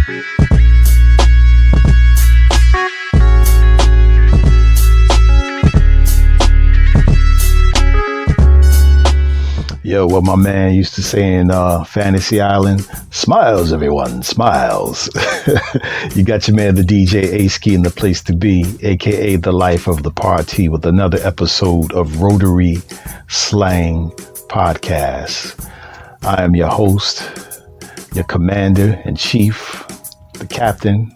Yo, what my man used to say in Fantasy Island, smiles, everyone, smiles. You got your man, the DJ A-Ski, in the place to be, aka the life of the party, with another episode of Rotary Slang Podcast. I am your host, your commander in chief, the captain,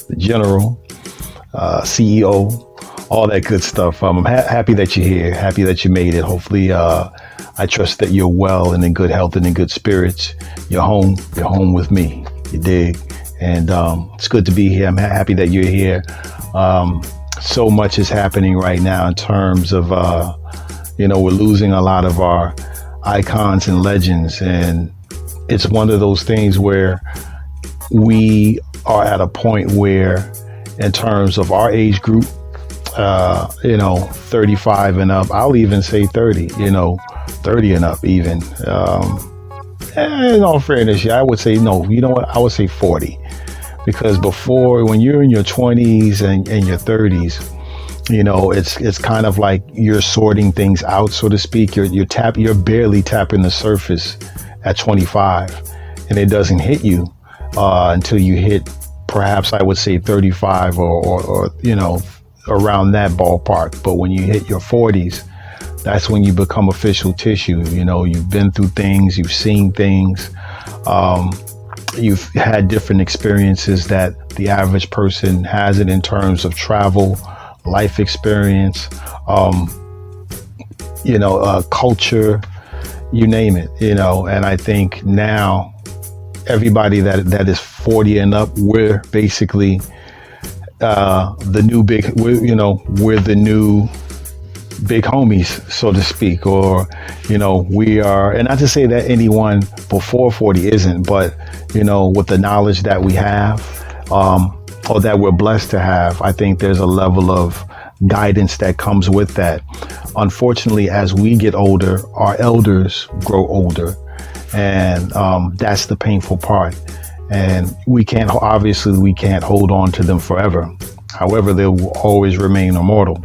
the general, CEO, all that good stuff. I'm happy that you're here, happy that you made it. Hopefully, I trust that you're well and in good health and in good spirits. You're home with me, you dig? And it's good to be here. I'm happy that you're here. So much is happening right now in terms of, we're losing a lot of our icons and legends. And it's one of those things where we are at a point where, in terms of our age group, 35 and up, I'll even say 30, 30 and up even. In all fairness, I would say, no, you know what? I would say 40. Because before, when you're in your 20s and your 30s, it's kind of like you're sorting things out, so to speak. You're barely tapping the surface at 25, and it doesn't hit you until you hit, perhaps I would say 35 or around that ballpark. But when you hit your 40s, that's when you become official tissue. You've been through things, you've seen things, you've had different experiences that the average person hasn't in terms of travel, life experience, culture, you name it, and I think now everybody that is 40 and up, we're basically the new big homies, so to speak, or we are, and not to say that anyone before 40 isn't, but with the knowledge that we have, or that we're blessed to have, I think there's a level of guidance that comes with that. Unfortunately, as we get older, our elders grow older, and that's the painful part. And we can't hold on to them forever. However, they will always remain immortal.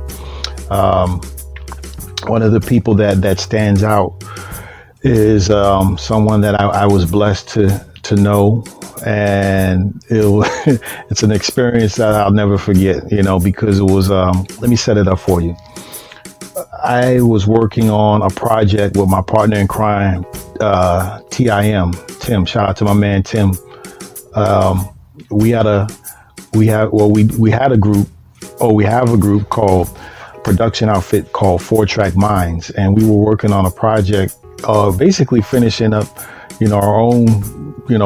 One of the people that stands out is someone that I was blessed to know, and it's an experience that I'll never forget, because it was, let me set it up for you. I was working on a project with my partner in crime, Tim. Shout out to my man, Tim. We have a group called production outfit called 4-Track Minds, and we were working on a project basically finishing up our own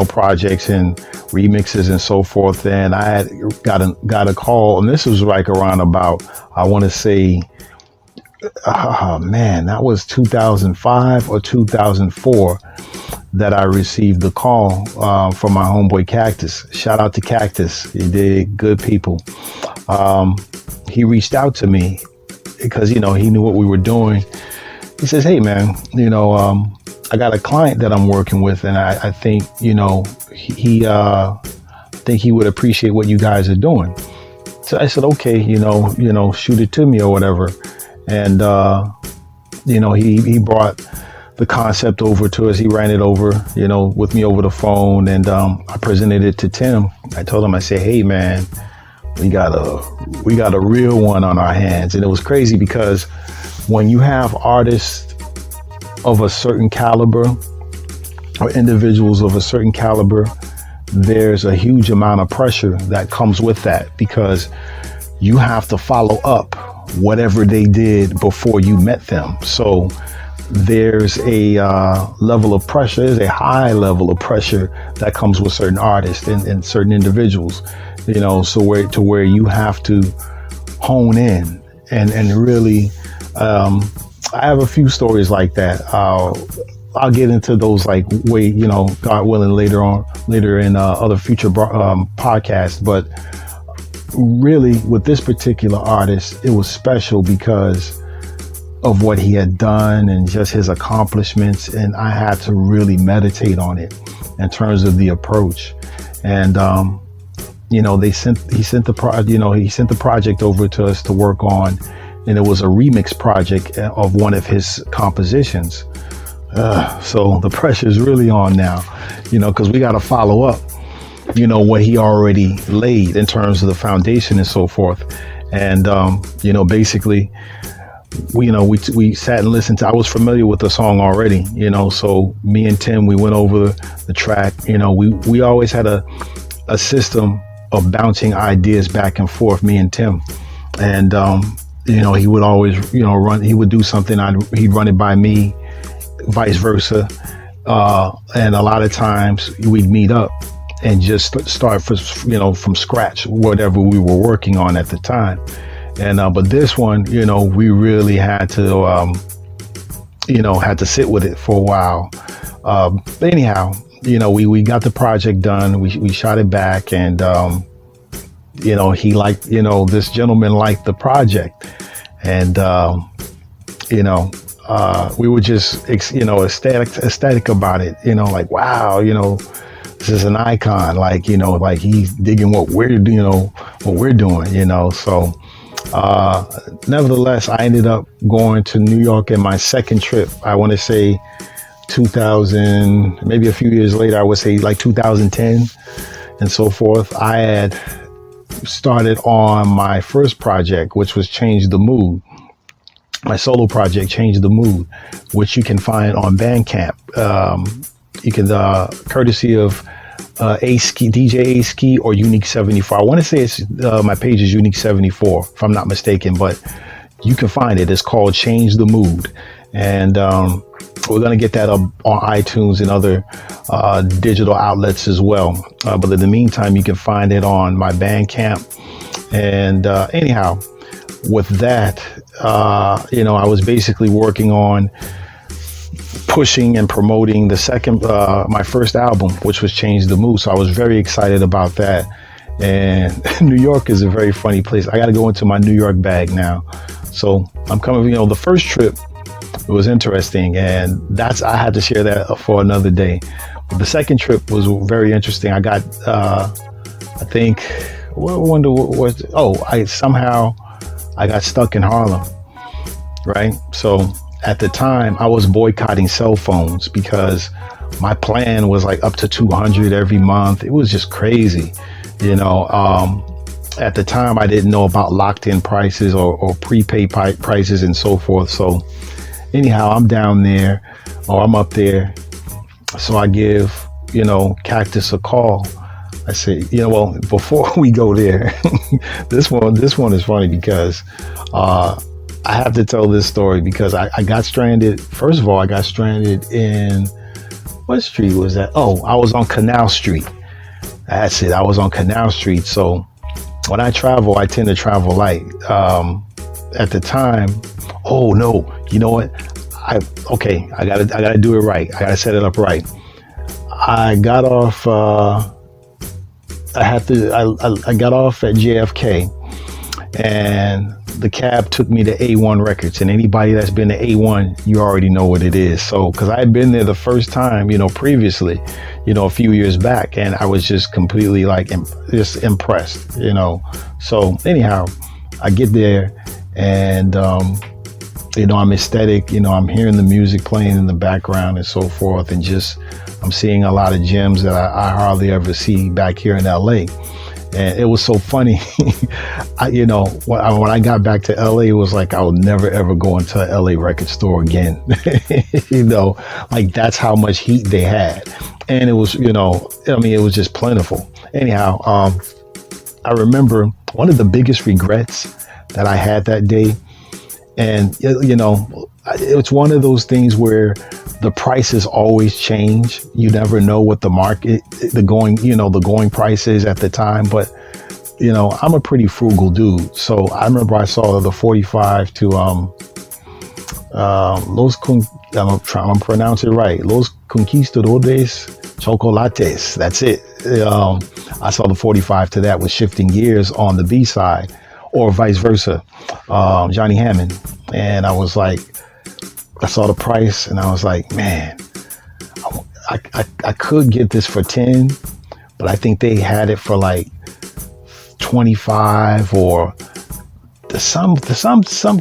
projects and remixes and so forth. And I had got a call, and this was like around about, I want to say, that was 2005 or 2004 that I received the call from my homeboy Cactus. Shout out to Cactus. He did, good people. He reached out to me because, he knew what we were doing. He says, hey man, I got a client that I'm working with, and I think, he would appreciate what you guys are doing. So I said, okay, shoot it to me or whatever. And, he brought the concept over to us. He ran it over, with me over the phone, and I presented it to Tim. I told him, I said, hey man, we got a real one on our hands. And it was crazy because when you have artists of a certain caliber or individuals of a certain caliber, there's a huge amount of pressure that comes with that, because you have to follow up whatever they did before you met them. So there's a level of pressure, there's a high level of pressure that comes with certain artists and certain individuals, so where you have to hone in and really, I have a few stories like that. I'll get into those God willing later in other future podcasts. But really with this particular artist, it was special because of what he had done and just his accomplishments. And I had to really meditate on it in terms of the approach. And he sent the project over to us to work on, and it was a remix project of one of his compositions. So the pressure's really on now, because we got to follow up, what he already laid in terms of the foundation and so forth. And basically, we sat and listened to. I was familiar with the song already, so me and Tim, we went over the track. We always had a system of bouncing ideas back and forth, me and Tim. And he would always he would do something, he'd run it by me, vice versa. And a lot of times we'd meet up and just start from scratch, whatever we were working on at the time. And but this one, we really had to sit with it for a while. Anyhow, we got the project done. We shot it back, and he liked, this gentleman liked the project, and we were just ecstatic about it. Like, wow, this is an icon. Like, like he's digging what we're doing. So. Nevertheless, I ended up going to New York in my second trip. I want to say 2000, maybe a few years later, I would say like 2010 and so forth. I had started on my first project, which was Change the Mood. My solo project, Change the Mood, which you can find on Bandcamp. You can, courtesy of DJ A-Ski or Unique 74. I want to say it's my page is Unique 74, if I'm not mistaken, but you can find it. It's called Change the Mood. And we're going to get that up on iTunes and other digital outlets as well. But in the meantime, you can find it on my Bandcamp. And anyhow, with that, I was basically working on pushing and promoting the second, my first album, which was Change the Mood. So I was very excited about that. And New York is a very funny place. I got to go into my New York bag now. So I'm coming, the first trip, it was interesting. And I had to share that for another day. But the second trip was very interesting. I got, I think, I got stuck in Harlem, right? So at the time, I was boycotting cell phones because my plan was like up to 200 every month. It was just crazy, At the time, I didn't know about locked-in prices or prepaid prices and so forth. So anyhow, I'm down there, or I'm up there. So I give, Cactus a call. I say, before we go there, this one is funny because I have to tell this story because I got stranded. First of all, I got stranded in, what street was that? Oh, I was on Canal Street. That's it. I was on Canal Street. So when I travel, I tend to travel light. At the time, oh no, you know what? I gotta do it right. I gotta set it up right. I got off. I got off at JFK, and the cab took me to A1 Records. And anybody that's been to A1, you already know what it is. So, because I had been there the first time, previously, a few years back, and I was just completely just impressed, So anyhow, I get there, and I'm ecstatic. I'm hearing the music playing in the background and so forth, and just I'm seeing a lot of gems that I hardly ever see back here in LA. And it was so funny. When I got back to LA, it was like I would never ever go into a LA record store again. That's how much heat they had. And it was, it was just plentiful. Anyhow, I remember one of the biggest regrets that I had that day. And, it's one of those things where the prices always change. You never know what the market, the going price is at the time. But, I'm a pretty frugal dude. So I remember I saw the 45 to I'm gonna pronounce it right. Los Conquistadores Chocolates. That's it. I saw the 45 to that with Shifting Gears on the B side, or vice versa, Johnny Hammond. And I was like, I saw the price and I was like, man, I could get this for 10, but I think they had it for like 25 or some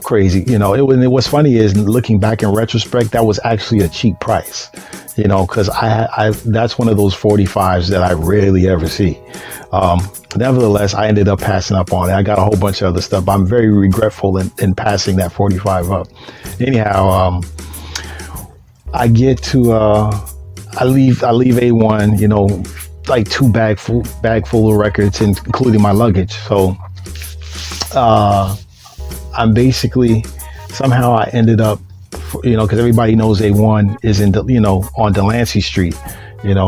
crazy, it what's funny is looking back in retrospect, that was actually a cheap price, because I that's one of those 45s that I rarely ever see. Nevertheless, I ended up passing up on it. I got a whole bunch of other stuff. I'm very regretful in passing that 45 up. Anyhow, I get to I leave A1, like two bag full of records, including my luggage. So I'm basically, somehow I ended up, because everybody knows A1 is on Delancey Street,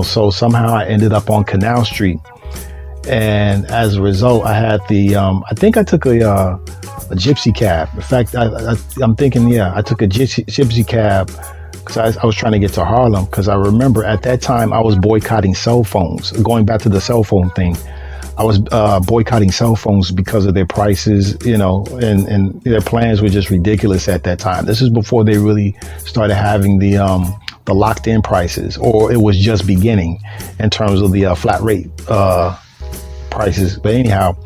so somehow I ended up on Canal Street. And as a result, I had I think I took a gypsy cab. In fact, I'm thinking, I took a gypsy cab because I was trying to get to Harlem, because I remember at that time I was boycotting cell phones. Going back to the cell phone thing, I was boycotting cell phones because of their prices, and their plans were just ridiculous at that time. This is before they really started having the locked in prices, or it was just beginning in terms of the flat rate prices. But anyhow,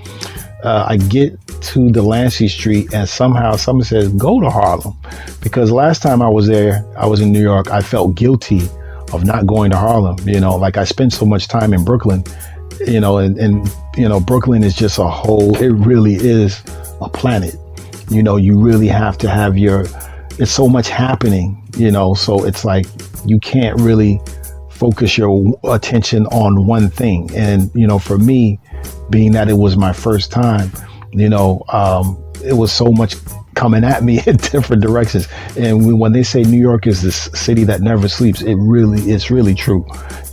I get to Delancey Street, and somehow someone says, go to Harlem, because last time I was there, I was in New York. I felt guilty of not going to Harlem. Like I spent so much time in Brooklyn, and Brooklyn is just a whole, it really is a planet. You really have to have it's so much happening, so it's like you can't really focus your attention on one thing. And, for me, being that it was my first time, it was so much coming at me in different directions. And when they say New York is this city that never sleeps, it's really true,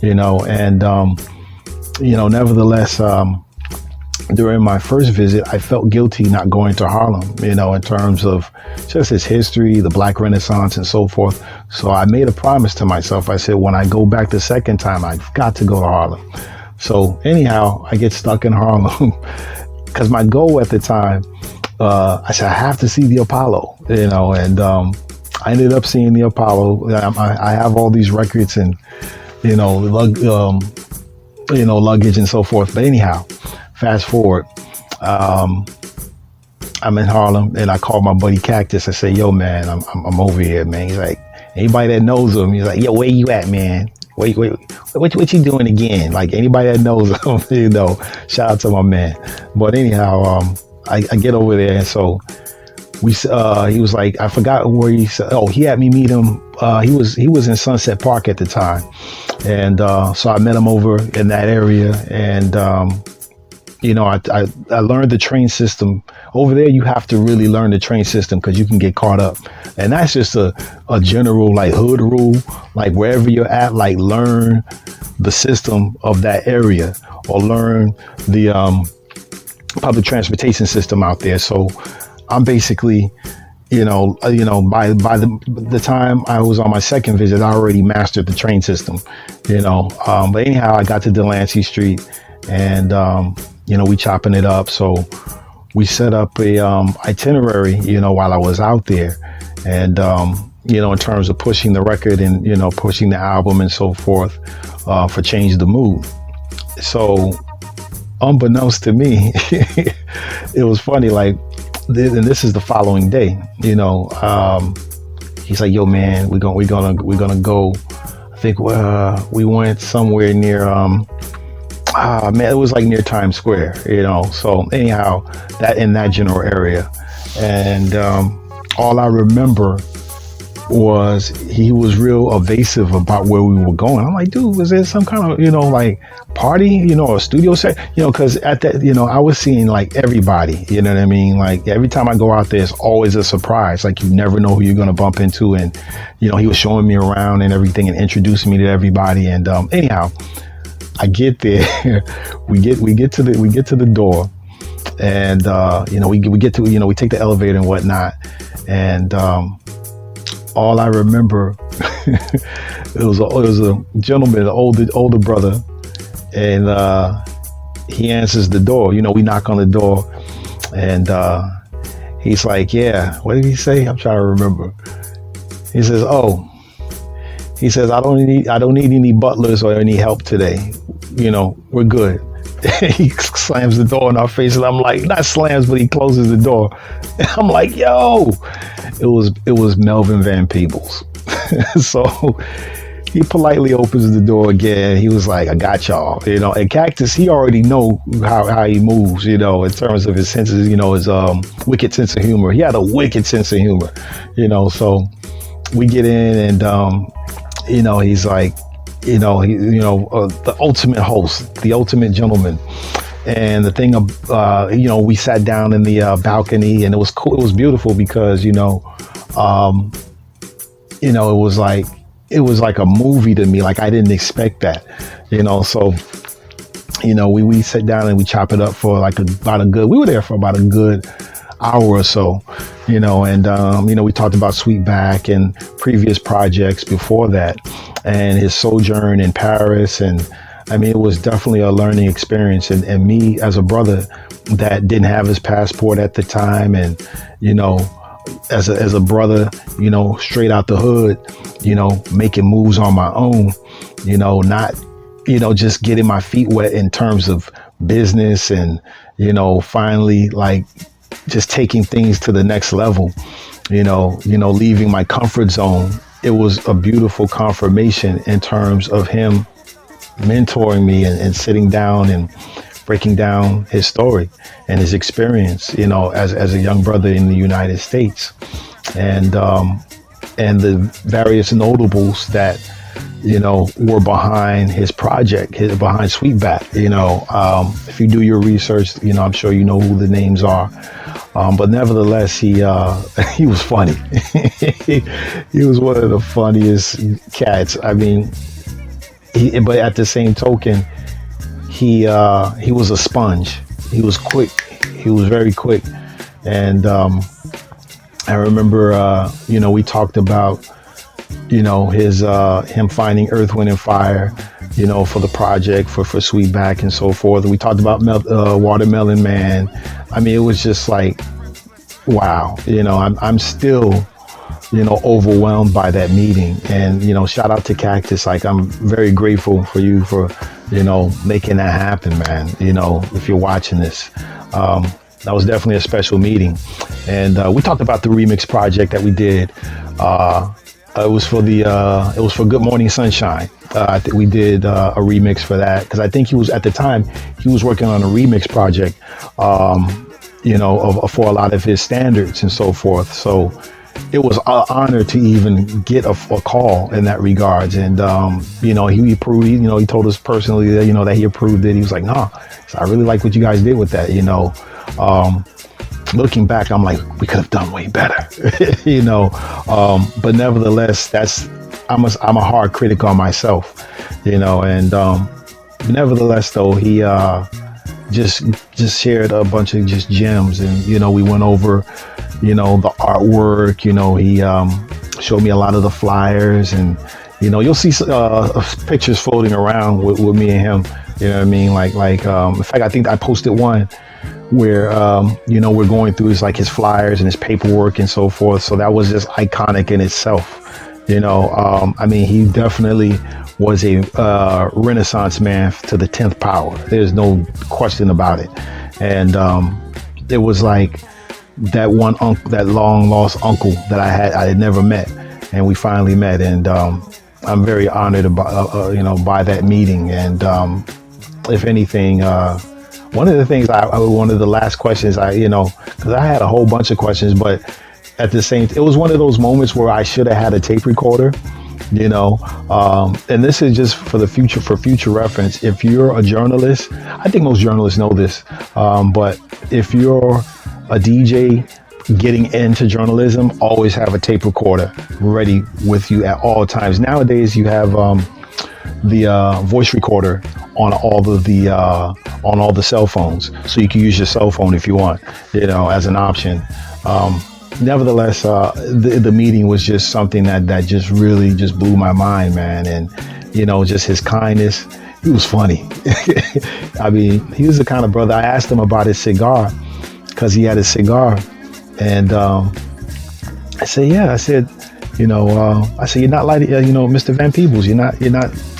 and, nevertheless, during my first visit, I felt guilty not going to Harlem, in terms of just its history, the Black Renaissance and so forth. So I made a promise to myself. I said, when I go back the second time, I've got to go to Harlem. So anyhow, I get stuck in Harlem because my goal at the time, I said, I have to see the Apollo, and I ended up seeing the Apollo. I have all these records and, luggage and so forth. But anyhow, fast forward, I'm in Harlem, and I call my buddy Cactus. I say, yo, man, I'm over here, man. He's like, anybody that knows him, he's like, yo, where you at, man? Wait, what you doing again? Like, anybody that knows him, shout out to my man. But anyhow, I get over there, and so he was like, I forgot where he said, he had me meet him. He was in Sunset Park at the time. And so I met him over in that area, and I learned the train system over there. You have to really learn the train system because you can get caught up, and that's just a general like hood rule. Like wherever you're at, like learn the system of that area, or learn the public transportation system out there. So I'm basically, by the time I was on my second visit, I already mastered the train system, but anyhow, I got to Delancey Street, and, we chopping it up. So we set up a itinerary, while I was out there, and, in terms of pushing the record and, pushing the album and so forth, for Change the Mood. So unbeknownst to me, it was funny, like, and this is the following day, he's like, yo, man, we're gonna go. I think we went somewhere near, it was like near Times Square, so anyhow, that in that general area. And all I remember was he was real evasive about where we were going. I'm like, dude, was there some kind of, like party, or studio set, because at that, I was seeing like everybody, you know what I mean? Like every time I go out there, it's always a surprise. Like you never know who you're going to bump into. And, he was showing me around and everything and introducing me to everybody. And anyhow, I get there, we get to the door, and, we get to, we take the elevator and whatnot. And, all I remember, it was a gentleman, an older brother, and he answers the door. We knock on the door, and he's like, "Yeah, what did he say?" I'm trying to remember. He says, I don't need any butlers or any help today. we're good. He slams the door in our face, and I'm like, not slams, but he closes the door. And I'm like, yo, it was Melvin Van Peebles. So he politely opens the door again. He was like, I got y'all, and Cactus, he already know how he moves, in terms of his senses, his wicked sense of humor. He had a wicked sense of humor, so we get in, and he's like, the ultimate host, the ultimate gentleman. And the thing, we sat down in the balcony, and it was cool. It was beautiful because, it was like a movie to me. Like, I didn't expect that, so, we sat down and we chop it up for we were there for about a good hour or so, and, we talked about Sweetback and previous projects before that, and his sojourn in Paris. And it was definitely a learning experience. And me as a brother that didn't have his passport at the time, and, as a brother, straight out the hood, making moves on my own, not, just getting my feet wet in terms of business, and, finally, like, just taking things to the next level, leaving my comfort zone. It was a beautiful confirmation in terms of him mentoring me, and sitting down and breaking down his story and his experience, as a young brother in the United States, and the various notables that, were behind his project, behind Sweetback. If you do your research, I'm sure you know who the names are. But nevertheless, he was funny. He was one of the funniest cats. But at the same token, he was a sponge. He was quick. He was very quick. And I remember, we talked about, his him finding Earth, Wind, and Fire, for the project, for Sweetback and so forth. We talked about Watermelon Man. It was just like, wow. I'm still, overwhelmed by that meeting. And, shout out to Cactus. Like, I'm very grateful for you for, making that happen, man. If you're watching this, that was definitely a special meeting. And we talked about the remix project that we did. It was for Good Morning Sunshine. I think we did a remix for that, because I think at the time he was working on a remix project, for a lot of his standards and so forth. So it was an honor to even get a call in that regards. And, he approved, he told us personally that, that he approved it. He was like, nah, I really like what you guys did with that, Looking back, I'm like, we could have done way better, but nevertheless, I'm a hard critic on myself, and nevertheless, though, he just shared a bunch of just gems, and we went over, the artwork. He showed me a lot of the flyers, and you'll see pictures floating around with me and him. You know what I mean? Like in fact, I think I posted one where we're going through his flyers and his paperwork and so forth. So that was just iconic in itself. He definitely was a Renaissance man to the 10th power. There's no question about it. And it was like that one that long lost uncle that I had never met, and we finally met. And I'm very honored about by that meeting. And if anything, one of the things one of the last questions because I had a whole bunch of questions, but at the same, it was one of those moments where I should have had a tape recorder, and this is just for future reference. If you're a journalist, I think most journalists know this, but if you're a DJ getting into journalism, always have a tape recorder ready with you at all times. Nowadays, you have the voice recorder on all the cell phones, so you can use your cell phone if you want, as an option. Nevertheless, the meeting was just something that just really just blew my mind, man. And just his kindness. He was funny. He was the kind of brother. I asked him about his cigar, because he had a cigar, and I said, yeah. I said, you're not lighting, Mr. Van Peebles, you're not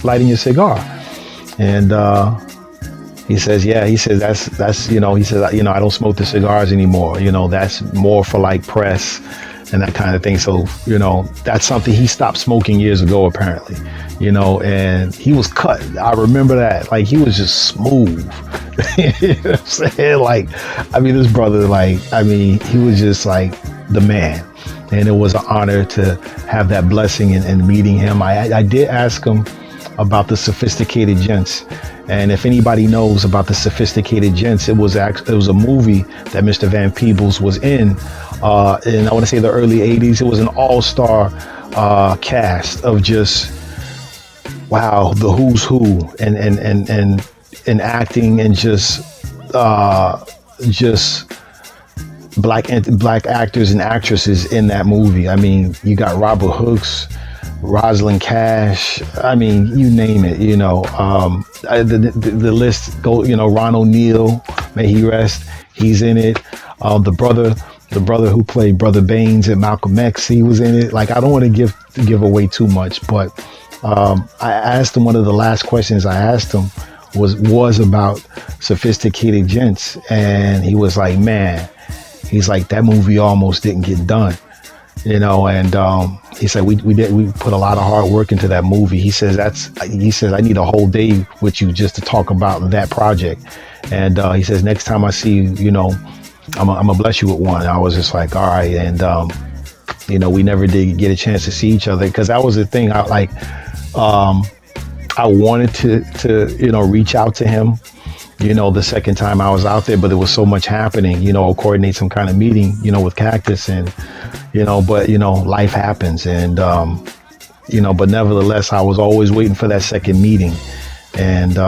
lighting your cigar. And he says, yeah, he says, that's, he says, I don't smoke the cigars anymore. That's more for like press and that kind of thing. So, that's something he stopped smoking years ago, apparently, and he was cut. I remember that. Like, he was just smooth. You know what I'm saying? Like, this brother, he was just like the man. And it was an honor to have that blessing and meeting him. I did ask him about the Sophisticated Gents. And if anybody knows about the Sophisticated Gents, it was a movie that Mr. Van Peebles was in I want to say the early 80s. It was an all-star cast of just, wow, the who's who and acting and just black actors and actresses in that movie. You got Robert Hooks, Rosalind Cash, you name it, the list go, Ron O'Neal, may he rest, he's in it. The brother who played Brother Baines in Malcolm X, he was in it. Like, I don't want to give away too much, but I asked him, one of the last questions I asked him was about Sophisticated Gents, and he was like, man, he's like, that movie almost didn't get done. And he said we put a lot of hard work into that movie. He says I need a whole day with you just to talk about that project. And he says, next time I see you, I'm gonna bless you with one. And I was just like, all right. And we never did get a chance to see each other, because that was the thing. I wanted to reach out to him, the second time I was out there, but there was so much happening, coordinate some kind of meeting, with Cactus, and, but, life happens. And, but nevertheless, I was always waiting for that second meeting. And,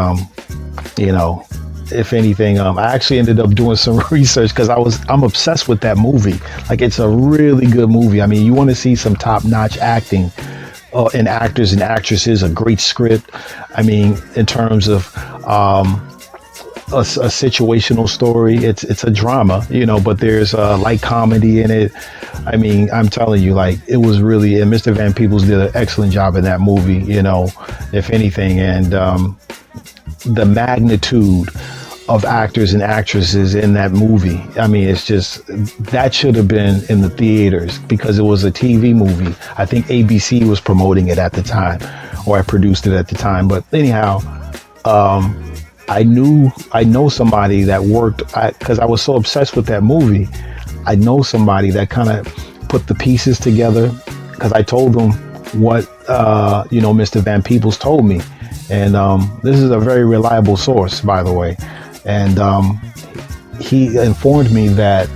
if anything, I actually ended up doing some research, because I'm obsessed with that movie. Like, it's a really good movie. You want to see some top-notch acting and actors and actresses, a great script. In terms of, a situational story. It's a drama, but there's a light comedy in it. I'm telling you, like, it was really, and Mr. Van Peebles did an excellent job in that movie, if anything. And the magnitude of actors and actresses in that movie, it's just, that should have been in the theaters, because it was a TV movie. I think ABC was promoting it at the time, or I produced it at the time. But anyhow, I know somebody that worked, because I was so obsessed with that movie. I know somebody that kind of put the pieces together, because I told them what, Mr. Van Peebles told me. And this is a very reliable source, by the way. And he informed me that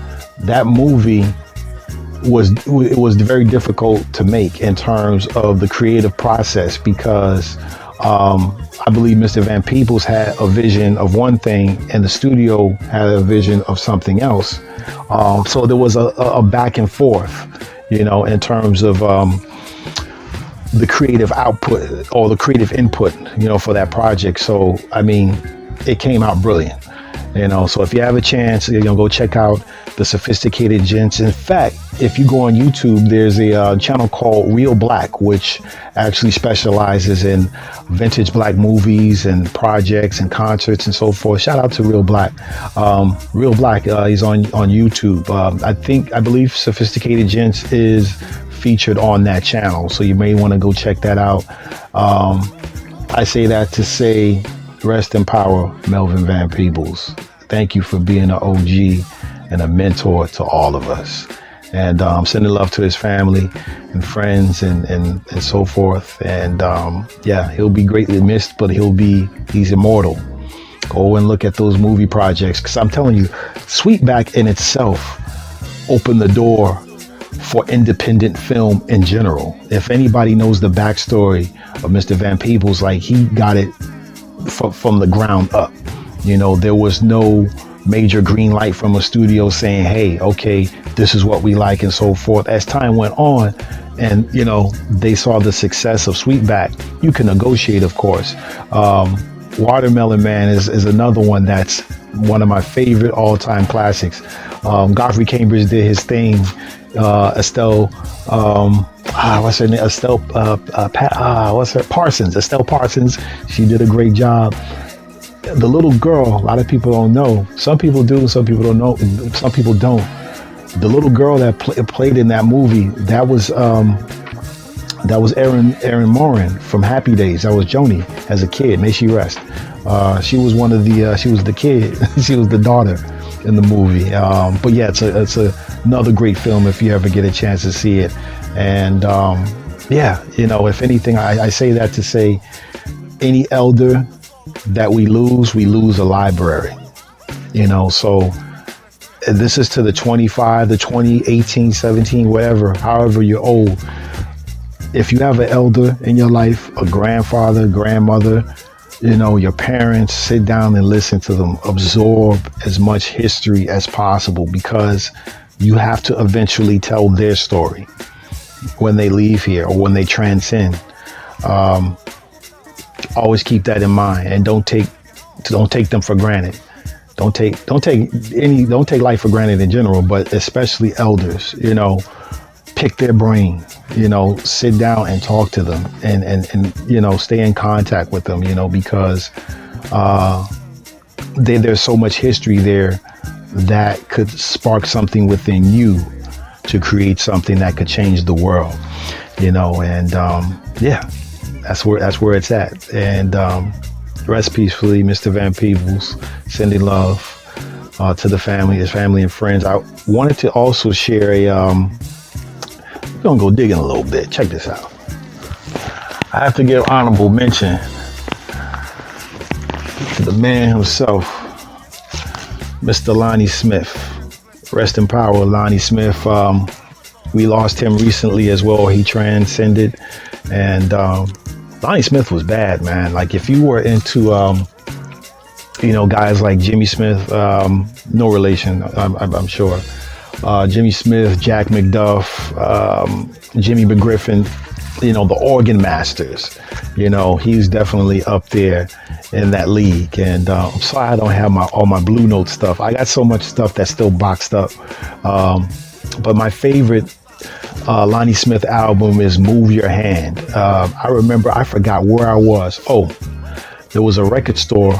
movie was very difficult to make in terms of the creative process, because I believe Mr. Van Peebles had a vision of one thing and the studio had a vision of something else. So there was a back and forth, in terms of the creative output or the creative input, for that project. So, it came out brilliant. So if you have a chance, go check out the Sophisticated Gents. In fact, if you go on YouTube, there's a channel called Real Black, which actually specializes in vintage black movies and projects and concerts and so forth. Shout out to Real Black. Real Black, he's on YouTube. I believe Sophisticated Gents is featured on that channel, so you may want to go check that out. I say that to say, rest in power, Melvin Van Peebles. Thank you for being an OG and a mentor to all of us. And sending love to his family and friends and so forth. And he'll be greatly missed, but he's immortal. Go and look at those movie projects, because I'm telling you, Sweetback in itself opened the door for independent film in general. If anybody knows the backstory of Mr. Van Peebles, like, he got it from the ground up. There was no major green light from a studio saying, hey, okay, this is what we like and so forth. As time went on and, they saw the success of Sweetback, you can negotiate, of course. Watermelon Man is another one that's one of my favorite all-time classics. Godfrey Cambridge did his thing, Estelle, what's her name? Estelle, what's her? Parsons, Estelle Parsons. She did a great job. The little girl, a lot of people don't know. Some people do, some people don't know, some people don't. The little girl that played in that movie, that was Erin Morin from Happy Days. That was Joni as a kid. May she rest. She was one of the. She was the kid. She was the daughter in the movie. But yeah, it's another great film if you ever get a chance to see it. And yeah, you know, if anything, I say that to say, any elder that we lose a library. You know, so this is to the 25, the 20, 18, 17, whatever, however you're old. If you have an elder in your life, a grandfather, grandmother, you know, your parents, sit down and listen to them, absorb as much history as possible, because you have to eventually tell their story when they leave here or when they transcend. Always keep that in mind, and don't take them for granted. Don't take life for granted in general, but especially elders. You know, pick their brain. You know, sit down and talk to them, and you know, stay in contact with them. You know, because there's so much history there that could spark something within you to create something that could change the world. You know, and yeah, that's where it's at. And rest peacefully, Mr. Van Peebles. Sending love to the family, his family and friends. I wanted to also share we're gonna go digging a little bit. Check this out. I have to give honorable mention to the man himself, Mr. Lonnie Smith. Rest in power, Lonnie Smith. We lost him recently as well. He transcended, and Lonnie Smith was bad, man. Like, if you were into you know, guys like Jimmy Smith, no relation, I'm sure. Jimmy Smith, Jack McDuff, Jimmy McGriffin, you know, the organ masters. You know, he's definitely up there in that league. And I'm sorry I don't have all my Blue Note stuff. I got so much stuff that's still boxed up. But my favorite Lonnie Smith album is Move Your Hand. I remember, I forgot where I was. Oh, there was a record store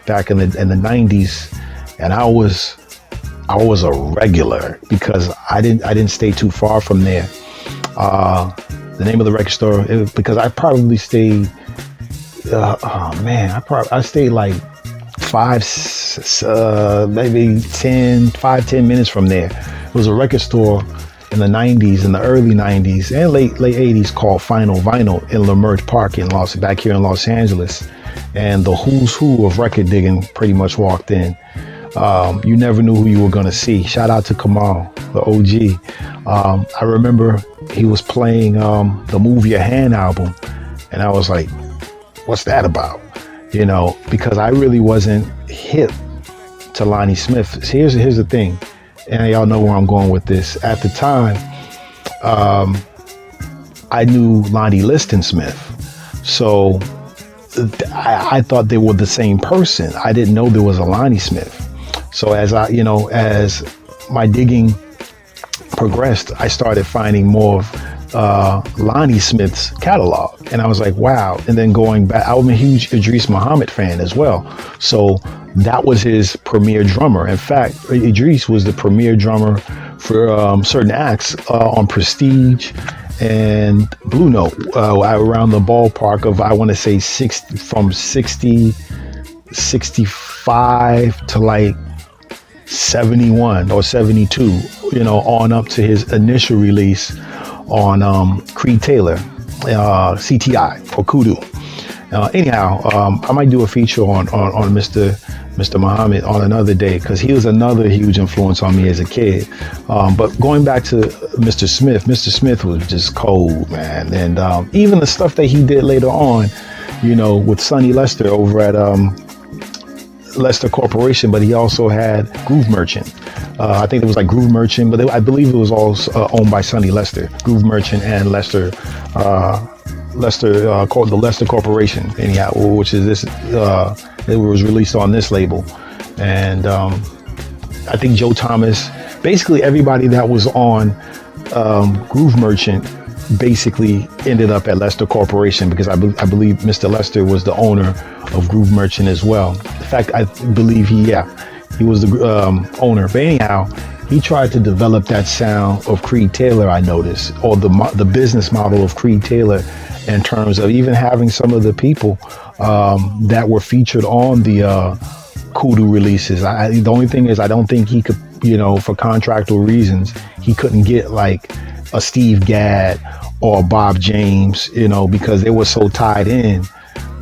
back in the 90s, and I was a regular because I didn't stay too far from there. The name of the record store, because I probably stayed, I stayed like 10 minutes from there. It was a record store in the 90s, in the early 90s and late 80s, called Final Vinyl in Leimert Park back here in Los Angeles. And the who's who of record digging pretty much walked in. You never knew who you were going to see. Shout out to Kamal, the OG. I remember he was playing the Move Your Hand album, and I was like, what's that about? You know, because I really wasn't hip to Lonnie Smith. Here's the thing, and y'all know where I'm going with this. At the time, I knew Lonnie Liston Smith, so I thought they were the same person. I didn't know there was a Lonnie Smith. So as my digging progressed, I started finding more of Lonnie Smith's catalog, and I was like, wow. And then going back, I'm a huge Idris Muhammad fan as well. So that was his premier drummer. In fact, Idris was the premier drummer for certain acts on Prestige and Blue Note, around the ballpark of, I want to say, 65 to like 71 or 72, you know, on up to his initial release on Creed Taylor, CTI for Kudu. Anyhow, I might do a feature on Mr. Muhammad on another day, because he was another huge influence on me as a kid. But going back to Mr. Smith was just cold, man. And even the stuff that he did later on, you know, with Sonny Lester over at Lester Corporation, but he also had Groove Merchant. I think it was like Groove Merchant, but I believe it was all owned by Sonny Lester. Groove Merchant and Lester called the Lester Corporation, anyhow, which is this. It was released on this label, and I think Joe Thomas, basically everybody that was on Groove Merchant basically ended up at Lester Corporation, because I believe Mr. Lester was the owner of Groove Merchant as well. In fact, I believe he was the owner. But anyhow, he tried to develop that sound of Creed Taylor, I noticed, or the business model of Creed Taylor, in terms of even having some of the people that were featured on the Kudu releases. The only thing is, I don't think he could, for contractual reasons, he couldn't get like a Steve Gadd or Bob James, because they were so tied in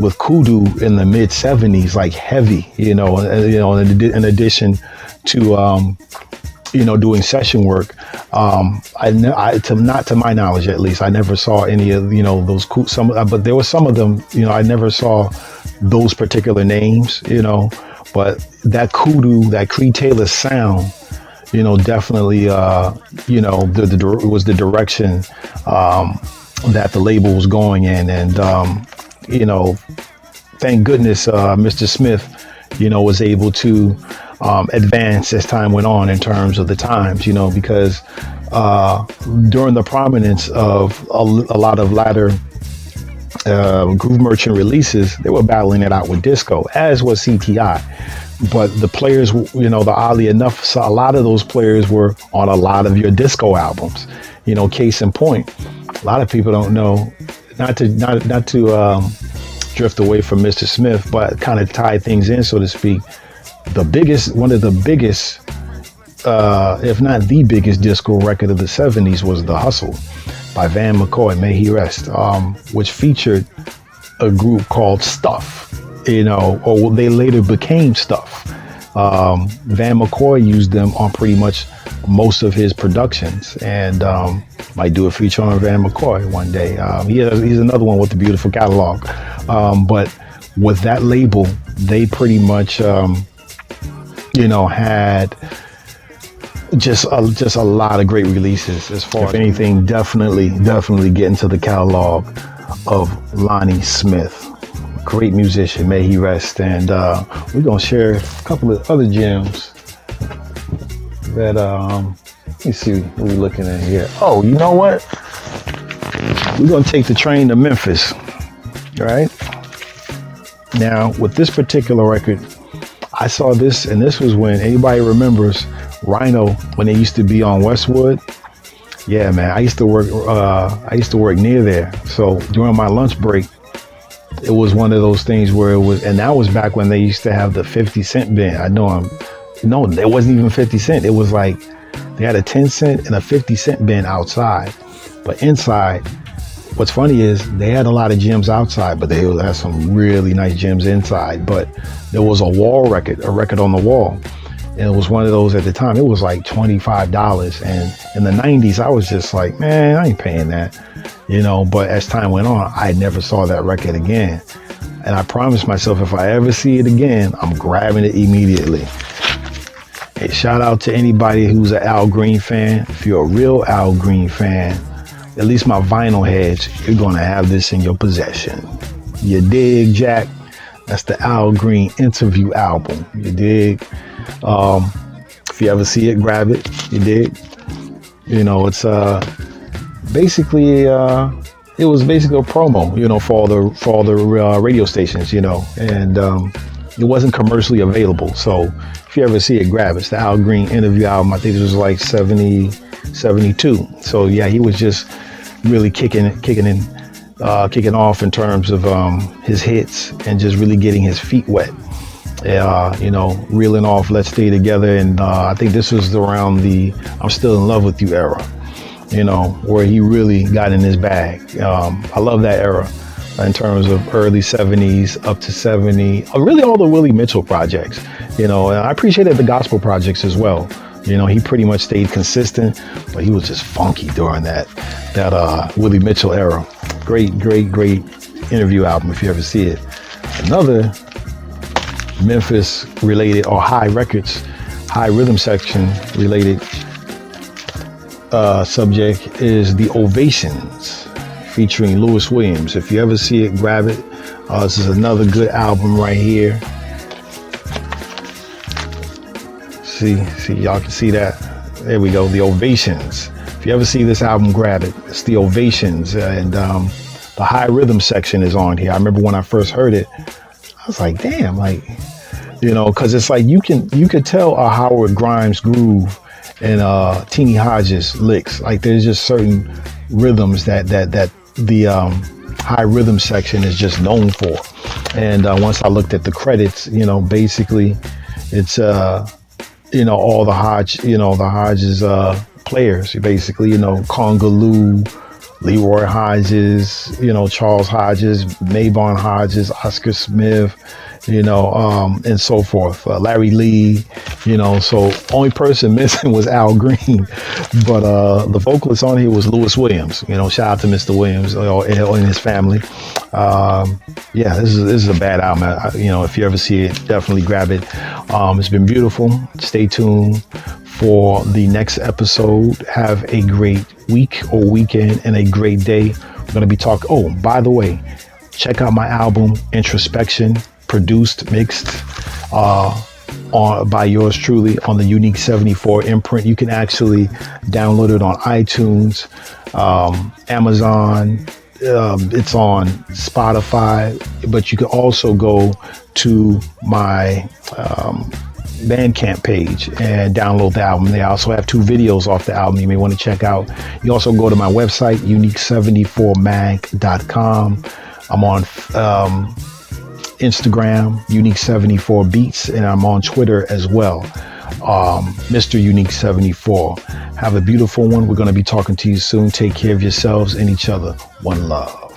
with Kudu in the mid 70s, like heavy, in addition to, doing session work. Not to my knowledge, at least, I never saw any of, those but there were some of them, I never saw those particular names, but that Kudu, that Creed Taylor sound, definitely, it was the direction that the label was going in. And, thank goodness Mr. Smith, was able to advance as time went on in terms of the times, because during the prominence of a lot of latter Groove Merchant releases, they were battling it out with disco, as was CTI. But the players, oddly enough, a lot of those players were on a lot of your disco albums. Case in point, a lot of people don't know, not to drift away from Mr. Smith, but kind of tie things in, so to speak. One of the biggest, if not the biggest disco record of the 70s was The Hustle by Van McCoy, may he rest, which featured a group called Stuff, or they later became Stuff. Van McCoy used them on pretty much most of his productions, and might do a feature on Van McCoy one day. He's another one with a beautiful catalog. But with that label, they pretty much, had just a lot of great releases. As far as anything, definitely get into the catalog of Lonnie Smith. Great musician, may he rest. And we're gonna share a couple of other gems that let me see what we're looking at here. Oh, you know what? We're gonna take the train to Memphis. All right. Now, with this particular record, I saw this, and this was when, anybody remembers Rhino, when they used to be on Westwood. Yeah, man, I used to work near there. So during my lunch break, it was one of those things where it was, and that was back when they used to have the 50 cent bin. No, it wasn't even 50 cent. It was like, they had a 10 cent and a 50 cent bin outside, but inside, what's funny is they had a lot of gyms outside, but they had some really nice gyms inside. But there was a record on the wall. And it was one of those at the time, it was like $25. And in the 90s, I was just like, man, I ain't paying that, but as time went on, I never saw that record again. And I promised myself, if I ever see it again, I'm grabbing it immediately. Hey, shout out to anybody who's an Al Green fan. If you're a real Al Green fan, at least my vinyl heads, you're going to have this in your possession. You dig, Jack? That's the Al Green interview album. You dig? If you ever see it, grab it. You dig? It's basically it was basically a promo, for all the radio stations, and it wasn't commercially available. So if you ever see it, grab it. It's the Al Green interview album. I think it was like 72. So yeah, he was just really kicking off in terms of his hits and just really getting his feet wet. Reeling off Let's Stay Together, and I think this was around the I'm Still in Love with You era, where he really got in his bag. I love that era in terms of early 70s up to 70, really all the Willie Mitchell projects, and I appreciated the gospel projects as well. He pretty much stayed consistent, but he was just funky during that Willie Mitchell era. Great interview album if you ever see it. Another Memphis related, or high rhythm section related subject is The Ovations, featuring Lewis Williams. If you ever see it, grab it. This is another good album right here. See, y'all can see that. There we go. The Ovations If you ever see this album, grab it. It's the Ovations, and the high rhythm section is on here. I remember when I first heard it, I was like, damn, like, you know, because it's like you could tell a Howard Grimes groove and Teeny Hodges licks. Like there's just certain rhythms that the high rhythm section is just known for. And once I looked at the credits, you know, basically it's you know, all the Hodges players, basically, you know, Conga Lou, Leroy Hodges, you know, Charles Hodges, Mabon Hodges, Oscar Smith, you know, and so forth. Larry Lee, you know, so only person missing was Al Green, but the vocalist on here was Lewis Williams. You know, shout out to Mr. Williams and his family. Yeah, this is a bad album. You know, if you ever see it, definitely grab it. It's been beautiful. Stay tuned for the next episode. Have a great week or weekend and a great day. We're going to be talking. Oh, by the way, check out my album Introspection, produced, mixed by yours truly on the Unique 74 imprint. You can actually download it on iTunes, Amazon. It's on Spotify, but you can also go to my Bandcamp page and download the album. They also have 2 videos off the album you may want to check out. You also go to my website, unique74mag.com. I'm on Instagram, Unique74Beats, and I'm on Twitter as well, Mr. Unique74. Have a beautiful one. We're going to be talking to you soon. Take care of yourselves and each other. One love.